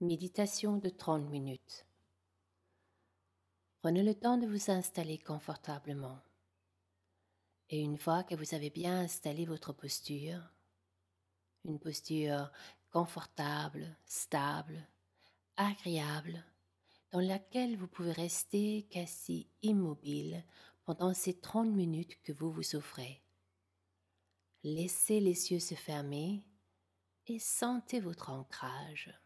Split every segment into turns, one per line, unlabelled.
Méditation de 30 minutes. Prenez le temps de vous installer confortablement. Et une fois que vous avez bien installé votre posture, une posture confortable, stable, agréable, dans laquelle vous pouvez rester quasi immobile pendant ces 30 minutes que vous vous offrez. Laissez les yeux se fermer et sentez votre ancrage.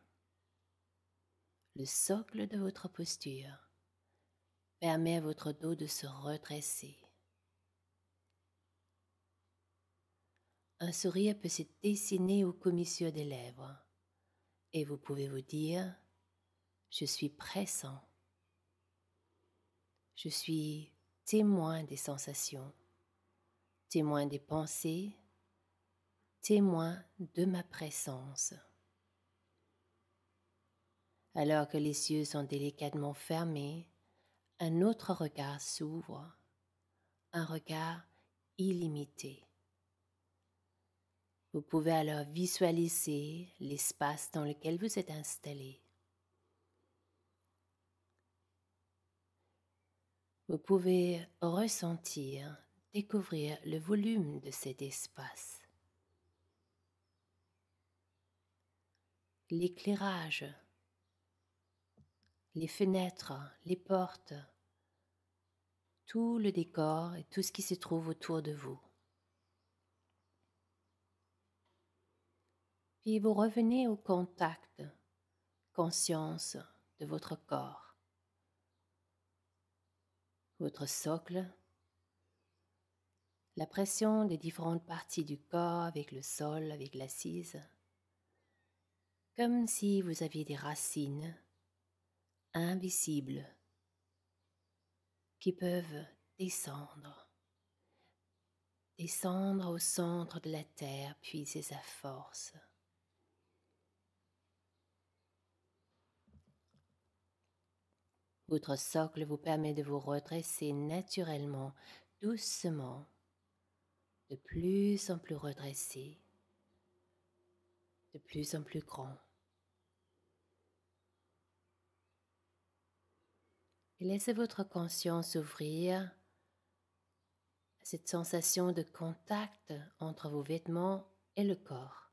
Le socle de votre posture permet à votre dos de se redresser. Un sourire peut se dessiner aux commissures des lèvres et vous pouvez vous dire « Je suis présent ». Je suis témoin des sensations, témoin des pensées, témoin de ma présence. Alors que les yeux sont délicatement fermés, un autre regard s'ouvre, un regard illimité. Vous pouvez alors visualiser l'espace dans lequel vous êtes installé. Vous pouvez ressentir, découvrir le volume de cet espace. L'éclairage, les fenêtres, les portes, tout le décor et tout ce qui se trouve autour de vous. Puis vous revenez au contact, conscience de votre corps, votre socle, la pression des différentes parties du corps avec le sol, avec l'assise, comme si vous aviez des racines invisibles qui peuvent descendre au centre de la terre, puiser sa force. Votre socle vous permet de vous redresser naturellement, doucement, de plus en plus redressé, de plus en plus grand. Et laissez votre conscience s'ouvrir à cette sensation de contact entre vos vêtements et le corps.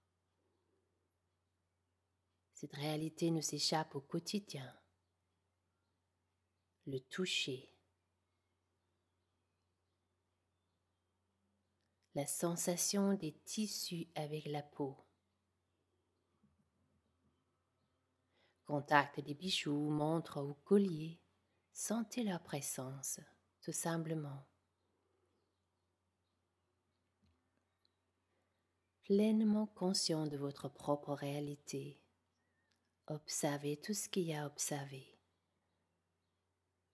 Cette réalité nous échappe au quotidien. Le toucher, la sensation des tissus avec la peau, contact des bijoux, montres ou colliers, sentez leur présence, tout simplement. Pleinement conscient de votre propre réalité, observez tout ce qu'il y a à observer,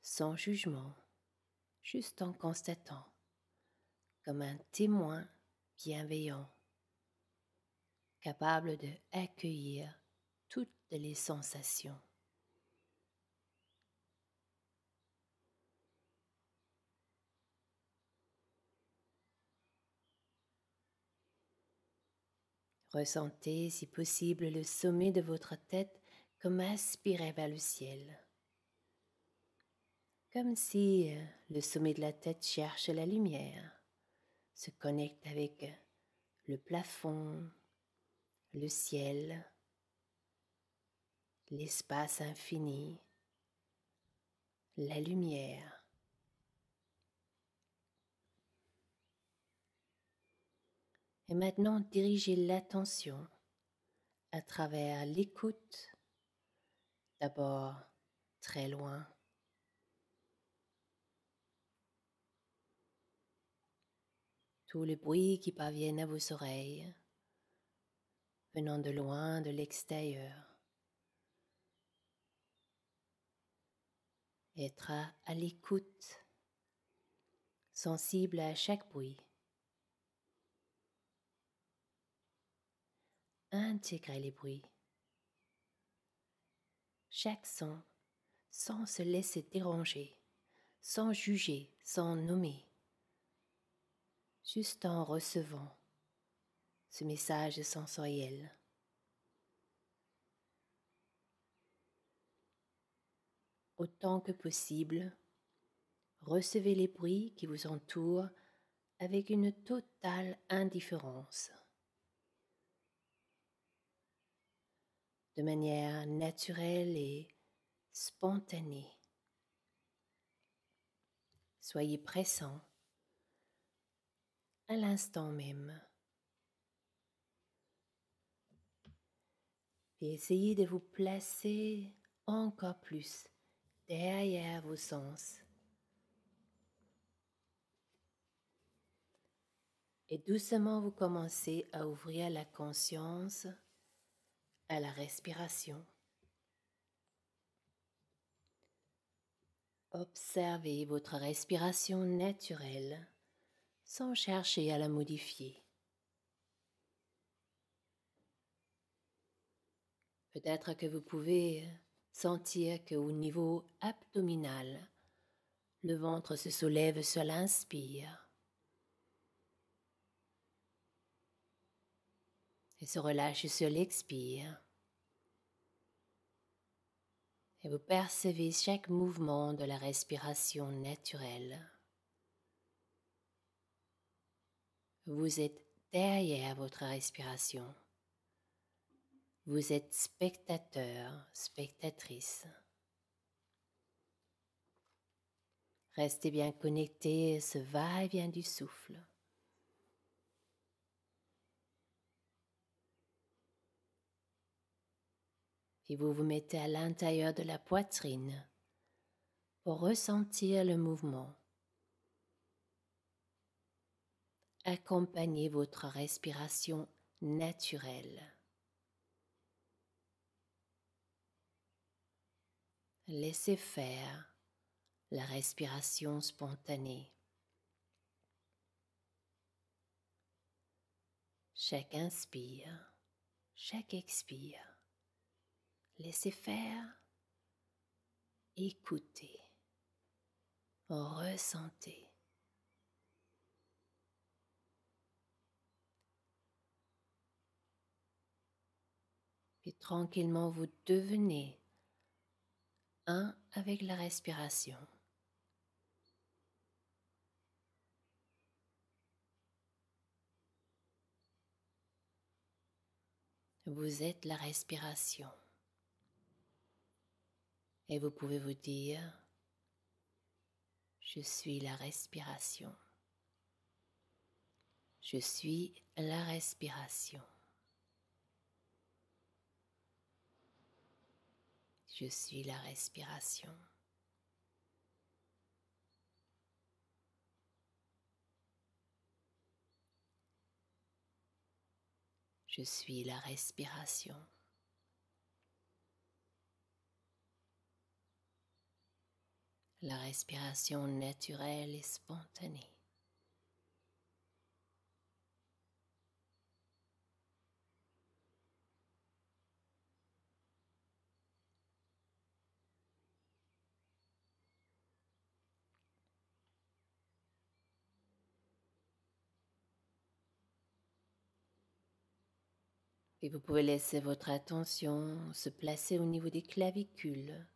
sans jugement, juste en constatant, comme un témoin bienveillant, capable de accueillir toutes les sensations. Ressentez, si possible, le sommet de votre tête comme aspiré vers le ciel. Comme si le sommet de la tête cherche la lumière, se connecte avec le plafond, le ciel, l'espace infini, la lumière. Et maintenant, dirigez l'attention à travers l'écoute, d'abord très loin, tous les bruits qui parviennent à vos oreilles, venant de loin, de l'extérieur. Être à l'écoute, sensible à chaque bruit. Intégrer les bruits, chaque son, sans se laisser déranger, sans juger, sans nommer, juste en recevant ce message sensoriel. autant que possible, recevez les bruits qui vous entourent avec une totale indifférence, de manière naturelle et spontanée. Soyez présent à l'instant même et essayez de vous placer encore plus derrière vos sens. Et doucement vous commencez à ouvrir la conscience à la respiration. Observez votre respiration naturelle sans chercher à la modifier. Peut-être que vous pouvez sentir qu'au niveau abdominal, le ventre se soulève sur l'inspire et se relâche sur l'expire. Et vous percevez chaque mouvement de la respiration naturelle. Vous êtes derrière votre respiration. Vous êtes spectateur, spectatrice. Restez bien connecté à ce va-et-vient du souffle. Et vous vous mettez à l'intérieur de la poitrine pour ressentir le mouvement. Accompagnez votre respiration naturelle. Laissez faire la respiration spontanée. Chaque inspire, chaque expire. Laissez faire, écoutez, ressentez. Puis tranquillement vous devenez un avec la respiration. Vous êtes la respiration. Et vous pouvez vous dire, je suis la respiration. Je suis la respiration. Je suis la respiration. Je suis la respiration. La respiration naturelle et spontanée. Et vous pouvez laisser votre attention se placer au niveau des clavicules,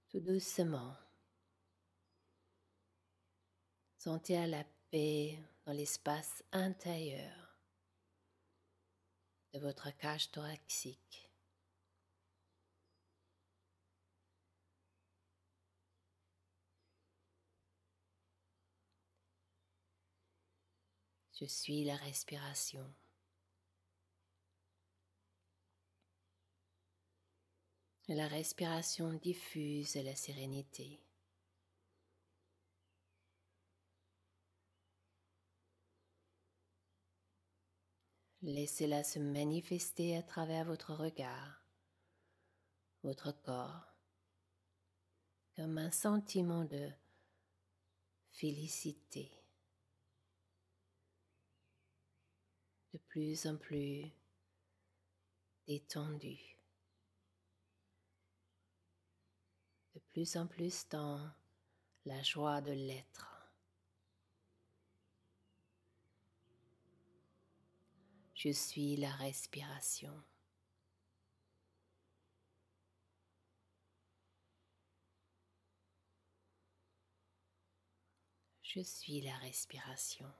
tout doucement. Sentez la paix dans l'espace intérieur de votre cage thoracique. Je suis la respiration. Et la respiration diffuse la sérénité. Laissez-la se manifester à travers votre regard, votre corps, comme un sentiment de félicité, de plus en plus détendu, de plus en plus dans la joie de l'être. Je suis la respiration. Je suis la respiration.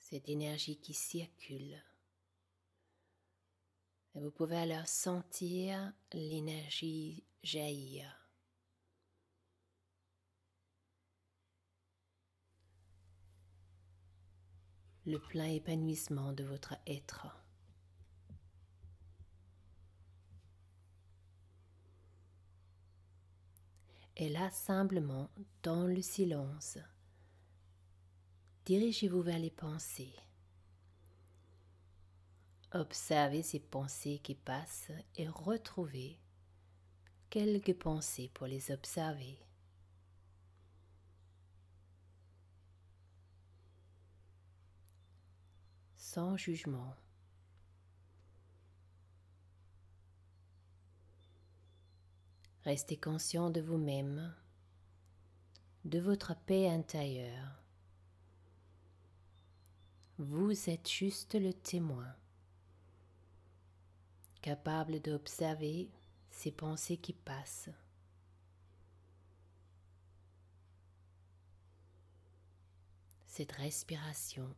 Cette énergie qui circule. Et vous pouvez alors sentir l'énergie jaillir. Le plein épanouissement de votre être. Et là, simplement, dans le silence, dirigez-vous vers les pensées. Observez ces pensées qui passent et retrouvez quelques pensées pour les observer. Sans jugement. Restez conscient de vous-même, de votre paix intérieure. Vous êtes juste le témoin, capable d'observer ces pensées qui passent. Cette respiration.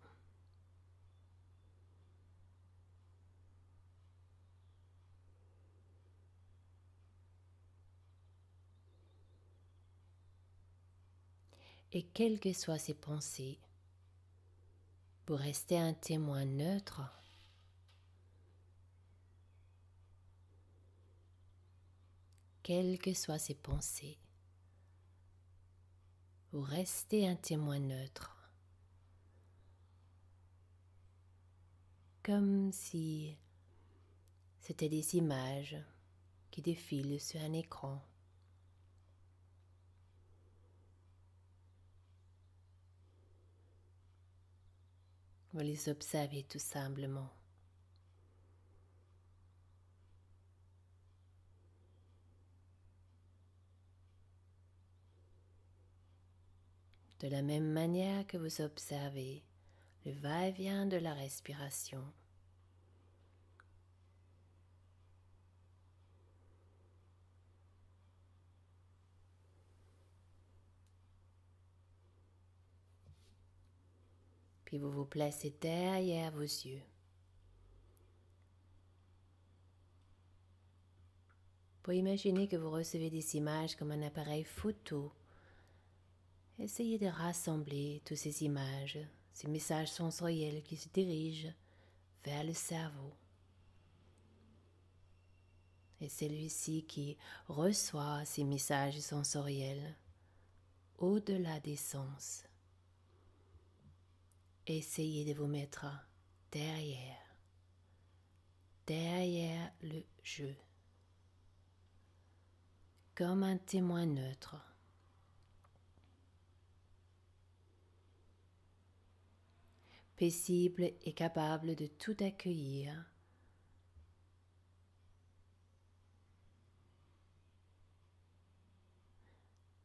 Et quelles que soient ces pensées, vous restez un témoin neutre. Quelles que soient ces pensées, vous restez un témoin neutre. Comme si c'était des images qui défilent sur un écran. Vous les observez tout simplement. De la même manière que vous observez le va-et-vient de la respiration. Puis vous vous placez derrière vos yeux. Pour imaginer que vous recevez des images comme un appareil photo, essayez de rassembler toutes ces images, ces messages sensoriels qui se dirigent vers le cerveau. Et celui-ci qui reçoit ces messages sensoriels au-delà des sens. Essayez de vous mettre derrière le jeu, comme un témoin neutre. Paisible et capable de tout accueillir.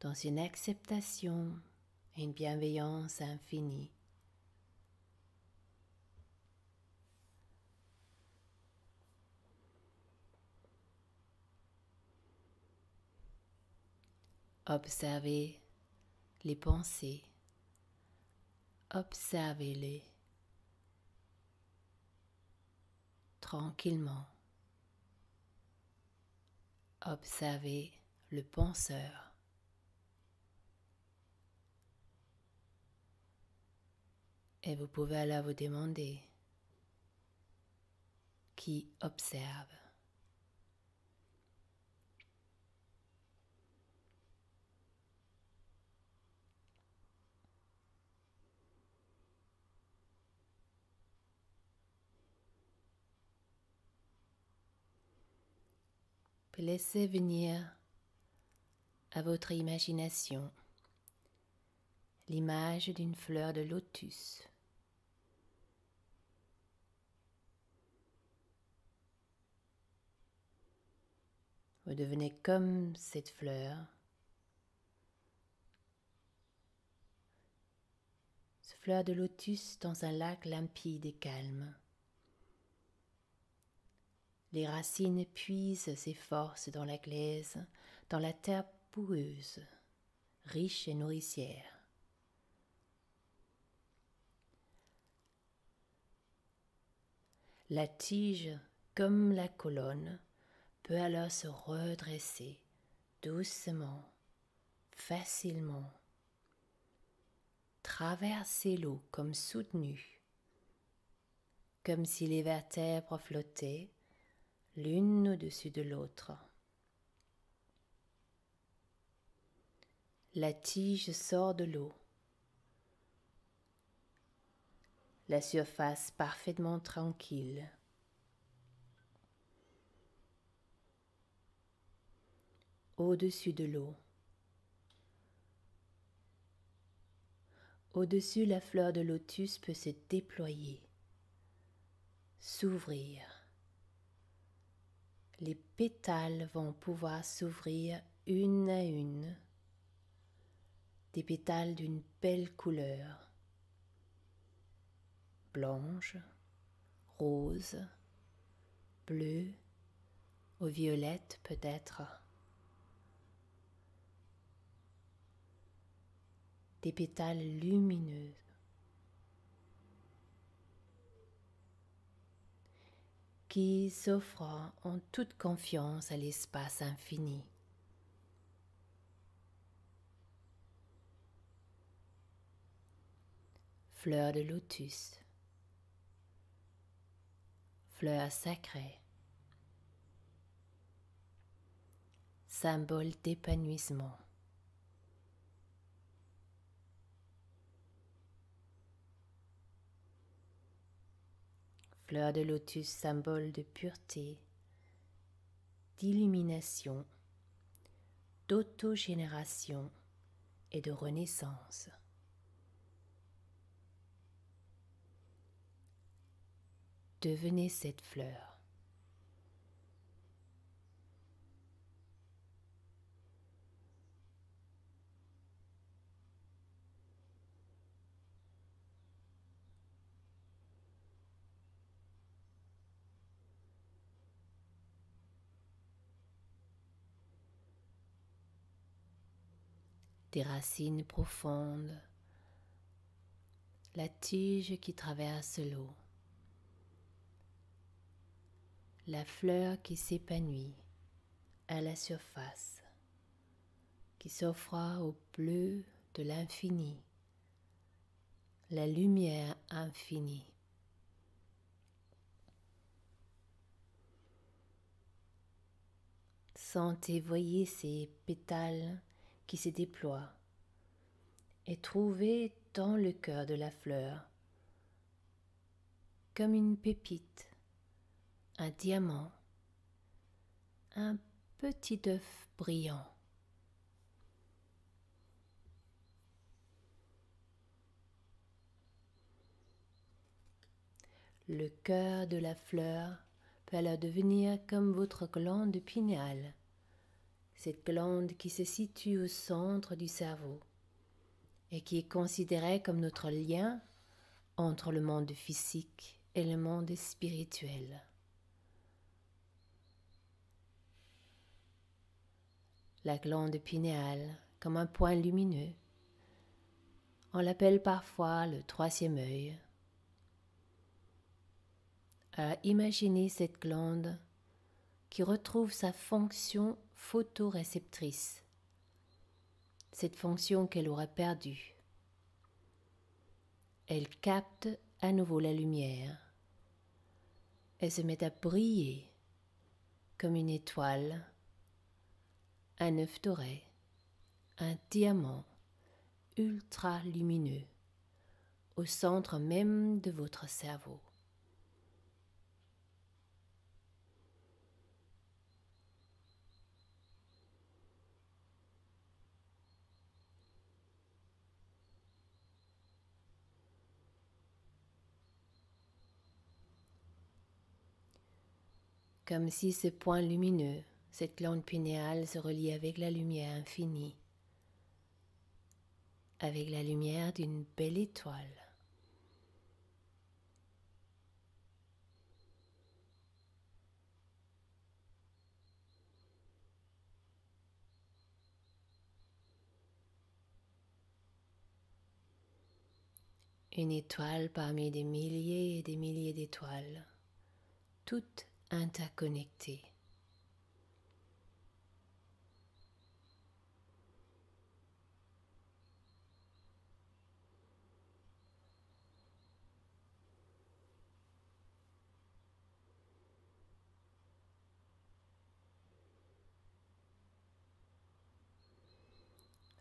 Dans une acceptation et une bienveillance infinie. Observez les pensées, observez-les tranquillement. Observez le penseur. Et vous pouvez alors vous demander qui observe. Puis laissez venir à votre imagination l'image d'une fleur de lotus. Vous devenez comme cette fleur. Cette fleur de lotus dans un lac limpide et calme. Les racines puisent ses forces dans la glaise, dans la terre boueuse, riche et nourricière. La tige, comme la colonne, peut alors se redresser doucement, facilement, traverser l'eau comme soutenue, comme si les vertèbres flottaient l'une au-dessus de l'autre. La tige sort de l'eau, la surface parfaitement tranquille. Au-dessus de l'eau. Au-dessus, la fleur de lotus peut se déployer, s'ouvrir. Les pétales vont pouvoir s'ouvrir une à une, des pétales d'une belle couleur, blanche, rose, bleue ou violette peut-être. Des pétales lumineux. Qui s'offrent en toute confiance à l'espace infini. Fleur de lotus, fleur sacrée, symbole d'épanouissement. Fleur de lotus, symbole de pureté, d'illumination, d'autogénération et de renaissance. Devenez cette fleur. Des racines profondes, la tige qui traverse l'eau, la fleur qui s'épanouit à la surface, qui s'offre au bleu de l'infini, la lumière infinie. Sentez, voyez ces pétales qui se déploient et trouvez dans le cœur de la fleur, comme une pépite, un diamant, un petit œuf brillant. Le cœur de la fleur peut alors devenir comme votre glande pinéale, cette glande qui se situe au centre du cerveau et qui est considérée comme notre lien entre le monde physique et le monde spirituel. La glande pinéale comme un point lumineux. On l'appelle parfois le troisième œil. Imaginez cette glande qui retrouve sa fonction photoréceptrice, cette fonction qu'elle aurait perdue. Elle capte à nouveau la lumière. Elle se met à briller comme une étoile, un œuf doré, un diamant ultra lumineux au centre même de votre cerveau. Comme si ce point lumineux, cette glande pinéale se relie avec la lumière infinie, avec la lumière d'une belle étoile. Une étoile parmi des milliers et des milliers d'étoiles, toutes interconnectées.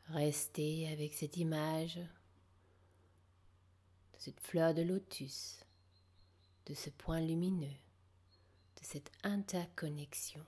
Restez avec cette image de cette fleur de lotus, de ce point lumineux, de cette interconnexion.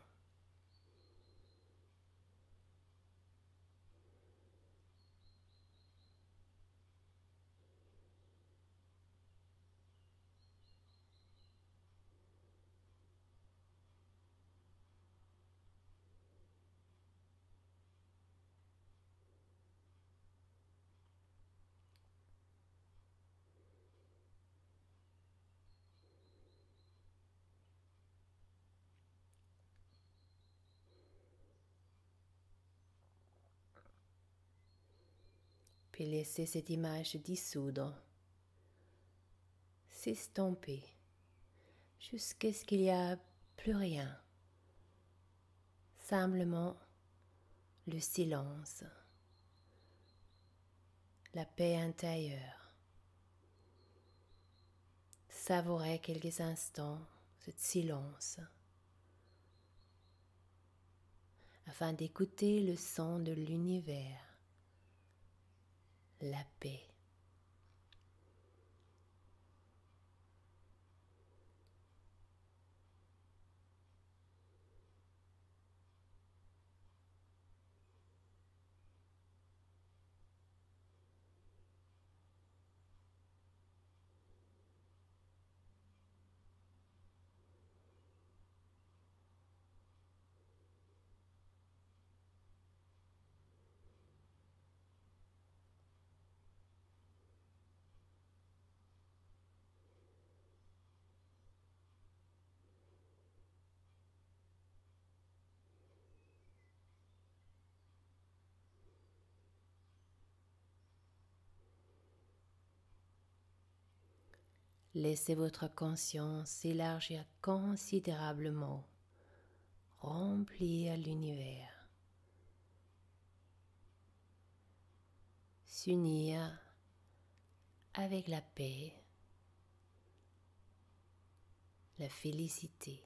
Puis laissez cette image se dissoudre, s'estomper, jusqu'à ce qu'il n'y a plus rien. Simplement le silence, la paix intérieure. Savourez quelques instants ce silence afin d'écouter le son de l'univers, la paix. Laissez votre conscience s'élargir considérablement, remplir l'univers, s'unir avec la paix, la félicité.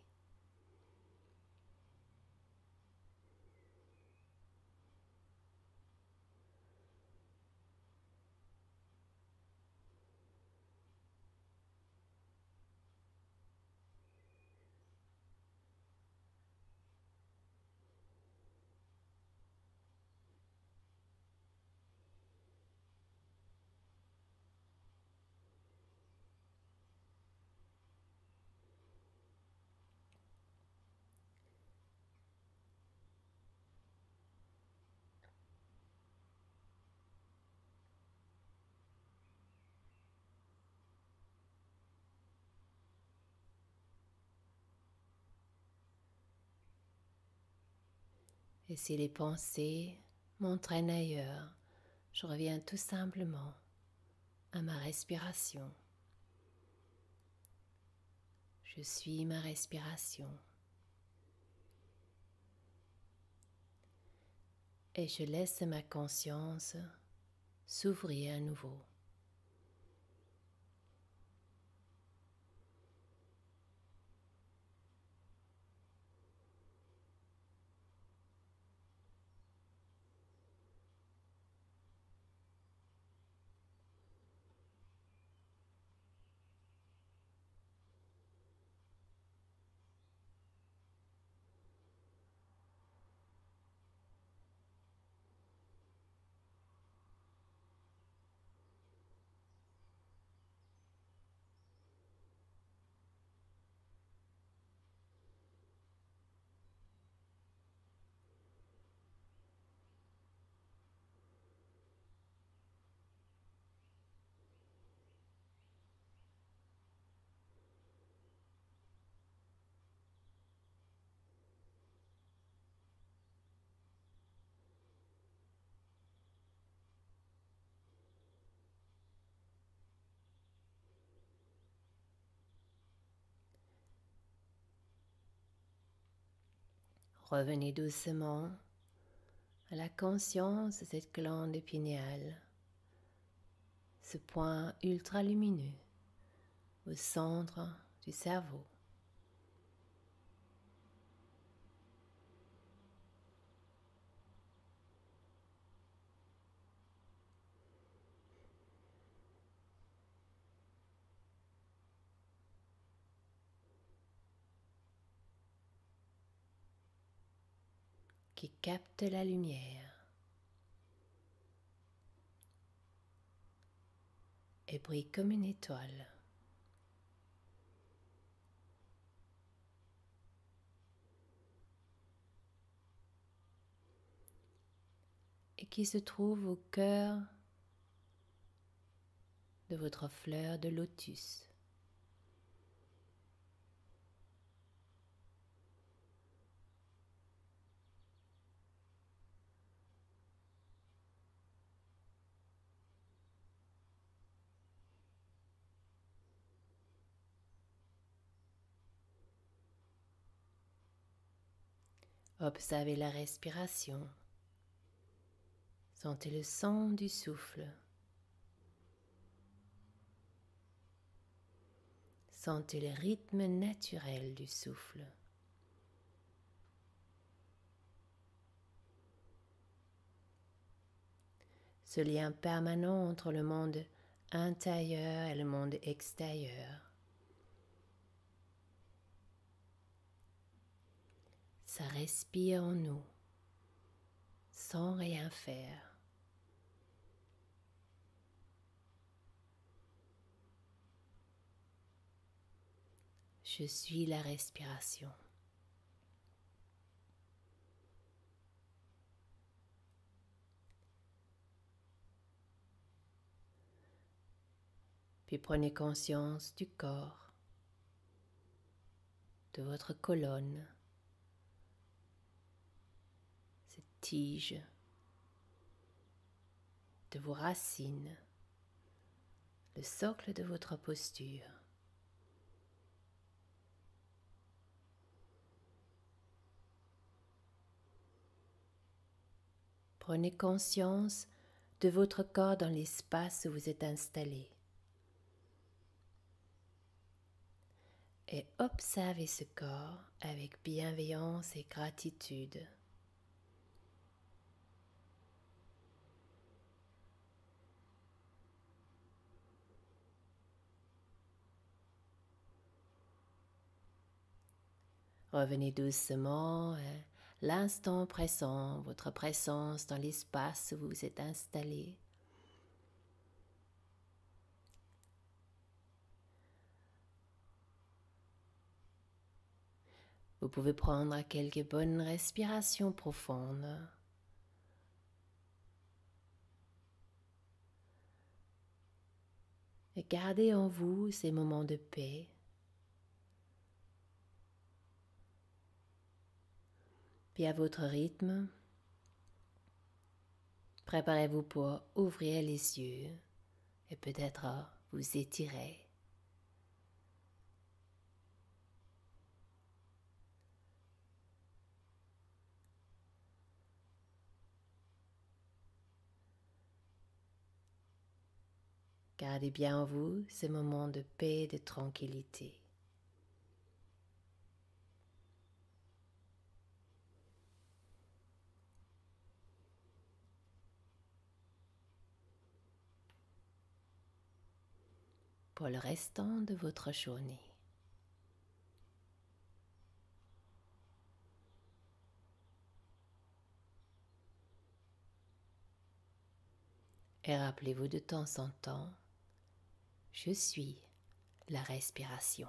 Et si les pensées m'entraînent ailleurs, je reviens tout simplement à ma respiration. Je suis ma respiration. Et je laisse ma conscience s'ouvrir à nouveau. Revenez doucement à la conscience de cette glande pinéale, ce point ultra lumineux au centre du cerveau. Qui capte la lumière et brille comme une étoile. Et qui se trouve au cœur de votre fleur de lotus. Observez la respiration. Sentez le son du souffle. Sentez le rythme naturel du souffle. Ce lien permanent entre le monde intérieur et le monde extérieur. Ça respire en nous, sans rien faire. Je suis la respiration. Puis prenez conscience du corps, de votre colonne, cette tige, de vos racines, le socle de votre posture. Prenez conscience de votre corps dans l'espace où vous êtes installé. Et observez ce corps avec bienveillance et gratitude. Revenez doucement à l'instant présent, votre présence dans l'espace où vous êtes installé. Vous pouvez prendre quelques bonnes respirations profondes. Et gardez en vous ces moments de paix. Puis à votre rythme, préparez-vous pour ouvrir les yeux et peut-être vous étirer. Gardez bien en vous ces moments de paix et de tranquillité. Pour le restant de votre journée. Et rappelez-vous de temps en temps, je suis la respiration.